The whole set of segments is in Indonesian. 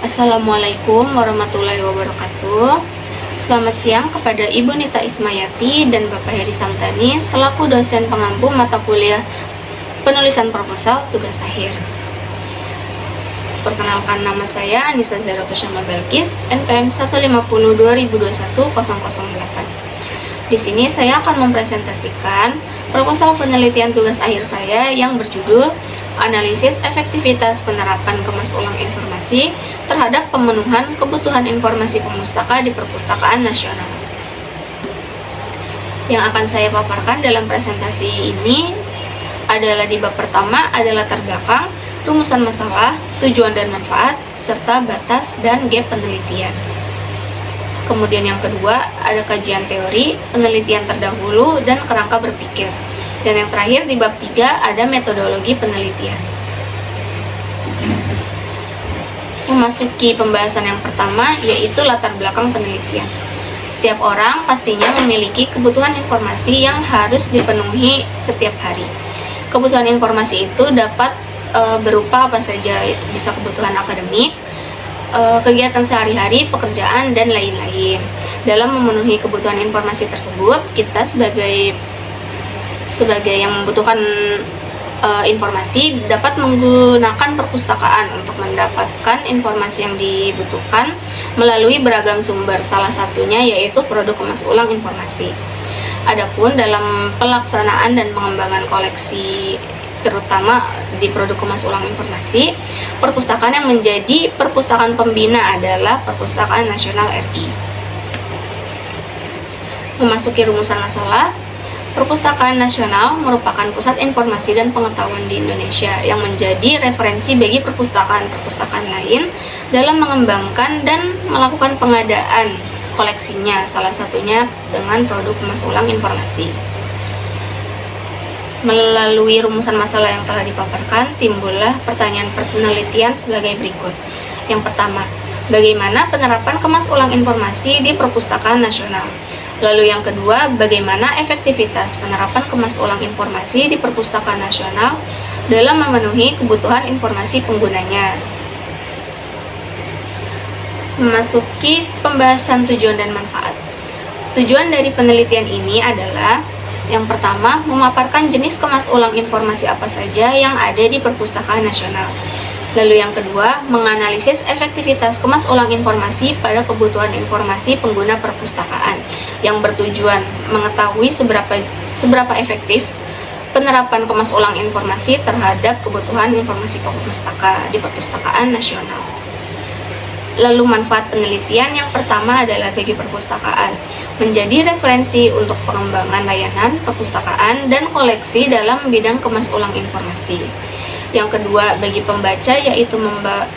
Assalamualaikum warahmatullahi wabarakatuh. Selamat siang kepada Ibu Nita Ismayati dan Bapak Heri Samtani selaku dosen pengampu mata kuliah penulisan proposal tugas akhir. Perkenalkan, nama saya Anissa Zahratul Syama Balkis, NPM 150/2021-008. Di sini saya akan mempresentasikan proposal penelitian tugas akhir saya yang berjudul Analisis Efektivitas Penerapan Kemas Ulang Informasi terhadap Pemenuhan Kebutuhan Informasi Pemustaka di Perpustakaan Nasional. Yang akan saya paparkan dalam presentasi ini adalah di bab pertama ada latar belakang, rumusan masalah, tujuan dan manfaat, serta batas dan gap penelitian. Kemudian yang kedua ada kajian teori, penelitian terdahulu, dan kerangka berpikir. Dan yang terakhir di bab 3 ada metodologi penelitian. Memasuki pembahasan yang pertama yaitu latar belakang penelitian. Setiap orang pastinya memiliki kebutuhan informasi yang harus dipenuhi setiap hari. Kebutuhan informasi itu dapat berupa apa saja, bisa kebutuhan akademik, kegiatan sehari-hari, pekerjaan, dan lain-lain. Dalam memenuhi kebutuhan informasi tersebut, kita sebagai yang membutuhkan informasi dapat menggunakan perpustakaan untuk mendapatkan informasi yang dibutuhkan melalui beragam sumber, salah satunya yaitu produk kemas ulang informasi. Adapun dalam pelaksanaan dan pengembangan koleksi terutama di produk kemas ulang informasi, perpustakaan yang menjadi perpustakaan pembina adalah Perpustakaan Nasional RI. Memasuki rumusan masalah, Perpustakaan Nasional merupakan pusat informasi dan pengetahuan di Indonesia yang menjadi referensi bagi perpustakaan-perpustakaan lain dalam mengembangkan dan melakukan pengadaan koleksinya, salah satunya dengan produk kemas ulang informasi. Melalui rumusan masalah yang telah dipaparkan, timbullah pertanyaan penelitian sebagai berikut. Yang pertama, bagaimana penerapan kemas ulang informasi di Perpustakaan Nasional? Lalu yang kedua, bagaimana efektivitas penerapan kemas ulang informasi di Perpustakaan Nasional dalam memenuhi kebutuhan informasi penggunanya? Memasuki pembahasan tujuan dan manfaat. Tujuan dari penelitian ini adalah yang pertama, memaparkan jenis kemas ulang informasi apa saja yang ada di Perpustakaan Nasional. Lalu yang kedua, menganalisis efektivitas kemas ulang informasi pada kebutuhan informasi pengguna perpustakaan yang bertujuan mengetahui seberapa efektif penerapan kemas ulang informasi terhadap kebutuhan informasi pemustaka di Perpustakaan Nasional. Lalu manfaat penelitian yang pertama adalah bagi perpustakaan, menjadi referensi untuk pengembangan layanan perpustakaan dan koleksi dalam bidang kemas ulang informasi. Yang kedua, bagi pembaca yaitu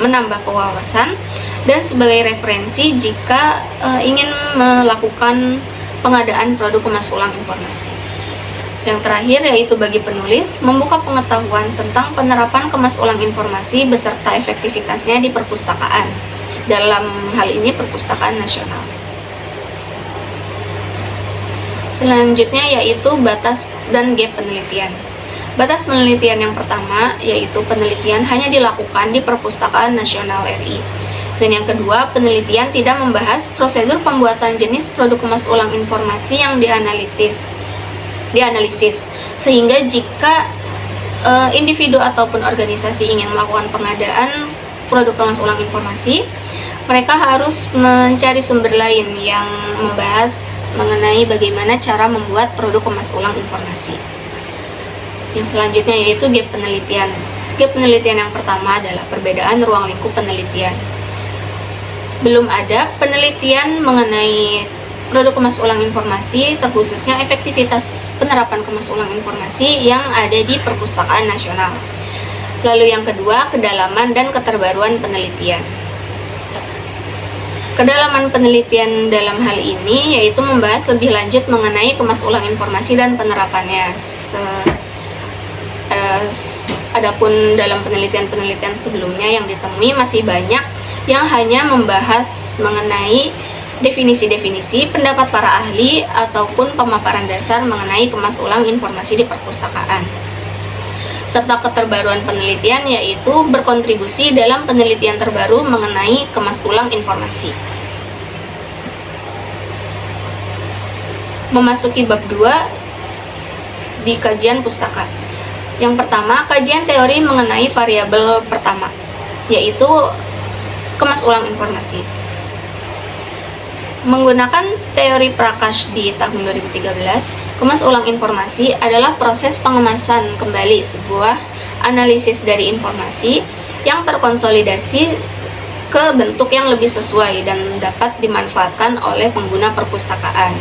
menambah wawasan dan sebagai referensi jika ingin melakukan pengadaan produk kemas ulang informasi. Yang terakhir yaitu bagi penulis membuka pengetahuan tentang penerapan kemas ulang informasi beserta efektivitasnya di perpustakaan. Dalam hal ini Perpustakaan Nasional. Selanjutnya yaitu batas dan gap penelitian. Batas penelitian yang pertama yaitu penelitian hanya dilakukan di Perpustakaan Nasional RI. Dan yang kedua, penelitian tidak membahas prosedur pembuatan jenis produk kemas ulang informasi yang dianalisis. Sehingga jika individu ataupun organisasi ingin melakukan pengadaan produk kemas ulang informasi, mereka harus mencari sumber lain yang membahas mengenai bagaimana cara membuat produk kemas ulang informasi. Yang selanjutnya yaitu gap penelitian. Gap penelitian yang pertama adalah perbedaan ruang lingkup penelitian. Belum ada penelitian mengenai produk kemas ulang informasi, terkhususnya efektivitas penerapan kemas ulang informasi yang ada di Perpustakaan Nasional. Lalu yang kedua, kedalaman dan keterbaruan penelitian. Kedalaman penelitian dalam hal ini yaitu membahas lebih lanjut mengenai kemas ulang informasi dan penerapannya. Adapun dalam penelitian-penelitian sebelumnya yang ditemui masih banyak yang hanya membahas mengenai definisi-definisi, pendapat para ahli, ataupun pemaparan dasar mengenai kemas ulang informasi di perpustakaan. serta keterbaruan penelitian, yaitu berkontribusi dalam penelitian terbaru mengenai kemas ulang informasi. Memasuki bab 2 di kajian pustaka. Yang pertama, kajian teori mengenai variabel pertama, yaitu kemas ulang informasi. Menggunakan teori Prakash di tahun 2013, kemas ulang informasi adalah proses pengemasan kembali sebuah analisis dari informasi yang terkonsolidasi ke bentuk yang lebih sesuai dan dapat dimanfaatkan oleh pengguna perpustakaan.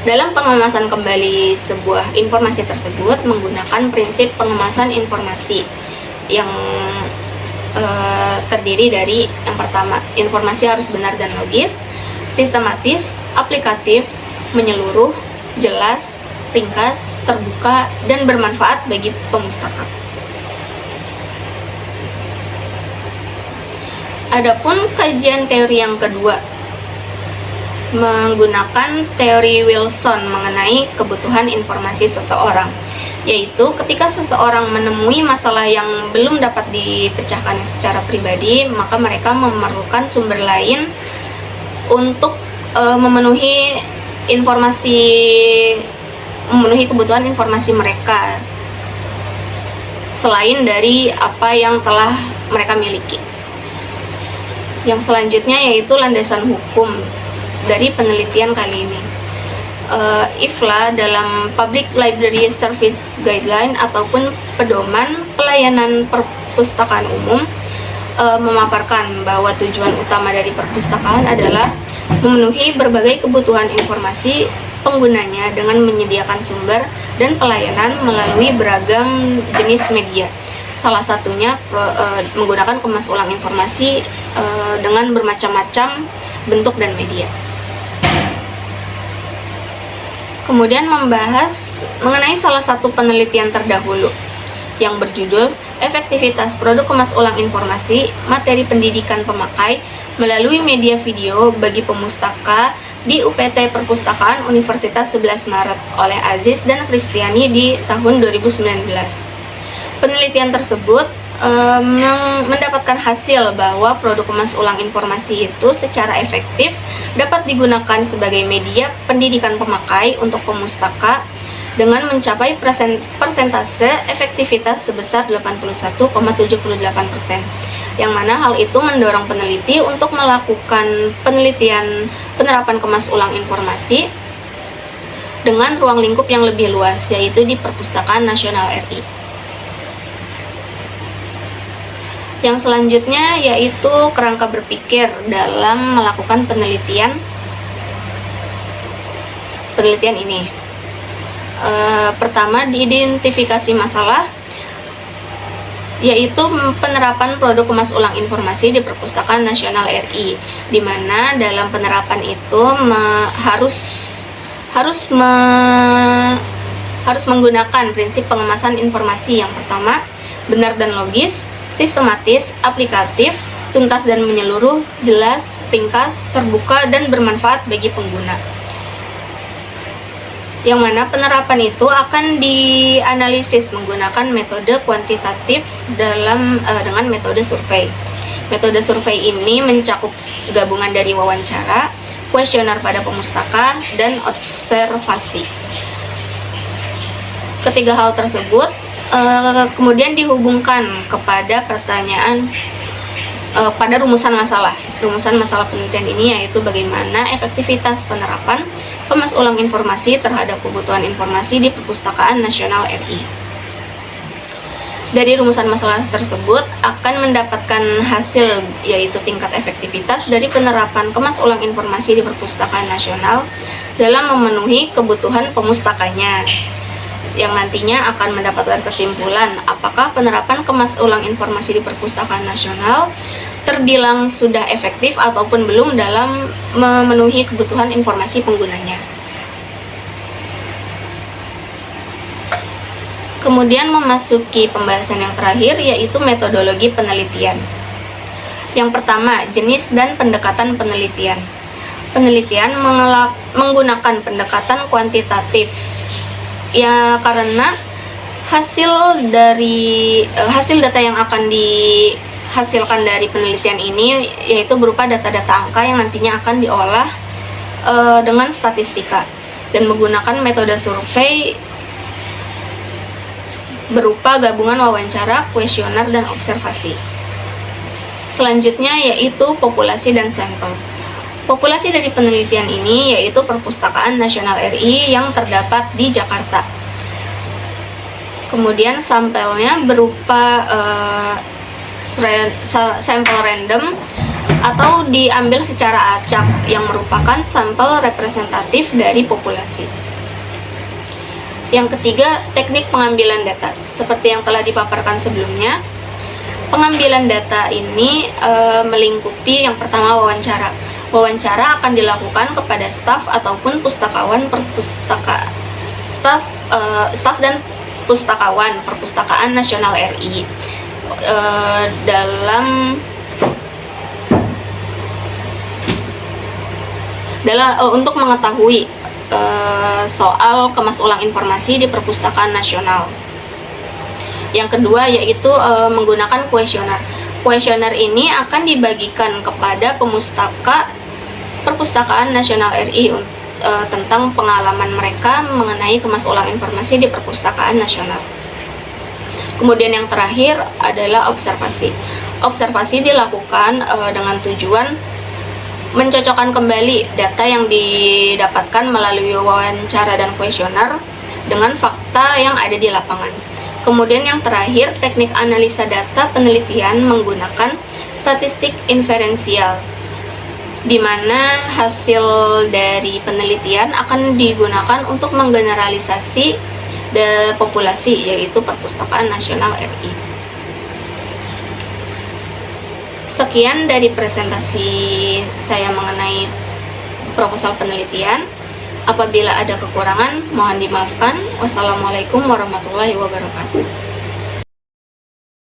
Dalam pengemasan kembali sebuah informasi tersebut menggunakan prinsip pengemasan informasi yang terdiri dari yang pertama, informasi harus benar dan logis, sistematis, aplikatif, menyeluruh, jelas, ringkas, terbuka, dan bermanfaat bagi pemustaka. Adapun kajian teori yang kedua menggunakan teori Wilson mengenai kebutuhan informasi seseorang, yaitu ketika seseorang menemui masalah yang belum dapat dipecahkan secara pribadi, maka mereka memerlukan sumber lain untuk memenuhi kebutuhan informasi mereka selain dari apa yang telah mereka miliki. Yang selanjutnya yaitu landasan hukum dari penelitian kali ini. IFLA dalam Public Library Service Guideline ataupun pedoman pelayanan perpustakaan umum memaparkan bahwa tujuan utama dari perpustakaan adalah memenuhi berbagai kebutuhan informasi penggunanya dengan menyediakan sumber dan pelayanan melalui beragam jenis media. Salah satunya menggunakan kemas ulang informasi dengan bermacam-macam bentuk dan media. Kemudian membahas mengenai salah satu penelitian terdahulu yang berjudul Efektivitas Produk Kemas Ulang Informasi Materi Pendidikan Pemakai melalui Media Video bagi Pemustaka di UPT Perpustakaan Universitas 11 Maret oleh Aziz dan Kristiani di tahun 2019. Penelitian tersebut mendapatkan hasil bahwa produk kemas ulang informasi itu secara efektif dapat digunakan sebagai media pendidikan pemakai untuk pemustaka dengan mencapai persentase efektivitas sebesar 81,78%, yang mana hal itu mendorong peneliti untuk melakukan penelitian penerapan kemas ulang informasi dengan ruang lingkup yang lebih luas, yaitu di Perpustakaan Nasional RI. Yang selanjutnya yaitu kerangka berpikir dalam melakukan penelitian ini. Pertama, diidentifikasi masalah, yaitu penerapan produk kemas ulang informasi di Perpustakaan Nasional RI, di mana dalam penerapan itu harus menggunakan prinsip pengemasan informasi. Yang pertama, benar dan logis, sistematis, aplikatif, tuntas dan menyeluruh, jelas, ringkas, terbuka, dan bermanfaat bagi pengguna. Yang mana penerapan itu akan dianalisis menggunakan metode kuantitatif dengan metode survei. Metode survei ini mencakup gabungan dari wawancara, kuesioner pada pemustaka, dan observasi. Ketiga hal tersebut kemudian dihubungkan kepada pertanyaan pada rumusan masalah. Rumusan masalah penelitian ini yaitu bagaimana efektivitas penerapan kemas ulang informasi terhadap kebutuhan informasi di Perpustakaan Nasional RI. Dari rumusan masalah tersebut akan mendapatkan hasil, yaitu tingkat efektivitas dari penerapan kemas ulang informasi di Perpustakaan Nasional dalam memenuhi kebutuhan pemustakanya, yang nantinya akan mendapatkan kesimpulan apakah penerapan kemas ulang informasi di Perpustakaan Nasional terbilang sudah efektif ataupun belum dalam memenuhi kebutuhan informasi penggunanya. Kemudian memasuki pembahasan yang terakhir, yaitu metodologi penelitian. Yang pertama, jenis dan pendekatan penelitian. Penelitian menggunakan pendekatan kuantitatif, ya karena hasil data yang akan dihasilkan dari penelitian ini yaitu berupa data-data angka yang nantinya akan diolah dengan statistika dan menggunakan metode survei berupa gabungan wawancara, kuesioner, dan observasi. Selanjutnya yaitu populasi dan sampel. Populasi dari penelitian ini yaitu Perpustakaan Nasional RI yang terdapat di Jakarta. Kemudian sampelnya berupa sampel random atau diambil secara acak yang merupakan sampel representatif dari populasi. Yang ketiga, teknik pengambilan data. Seperti yang telah dipaparkan sebelumnya, pengambilan data ini melingkupi yang pertama wawancara. Wawancara akan dilakukan kepada staf ataupun pustakawan staf dan pustakawan Perpustakaan Nasional RI untuk mengetahui soal kemasulang informasi di Perpustakaan Nasional. Yang kedua yaitu menggunakan kuesioner. Kuesioner ini akan dibagikan kepada pemustaka Perpustakaan Nasional RI tentang pengalaman mereka mengenai kemasulang informasi di Perpustakaan Nasional. Kemudian yang terakhir adalah observasi. Observasi dilakukan dengan tujuan mencocokkan kembali data yang didapatkan melalui wawancara dan kuesioner dengan fakta yang ada di lapangan. Kemudian yang terakhir, teknik analisa data penelitian menggunakan statistik inferensial, di mana hasil dari penelitian akan digunakan untuk menggeneralisasi populasi, yaitu Perpustakaan Nasional RI. Sekian dari presentasi saya mengenai proposal penelitian. Apabila ada kekurangan, mohon dimaafkan. Wassalamualaikum warahmatullahi wabarakatuh.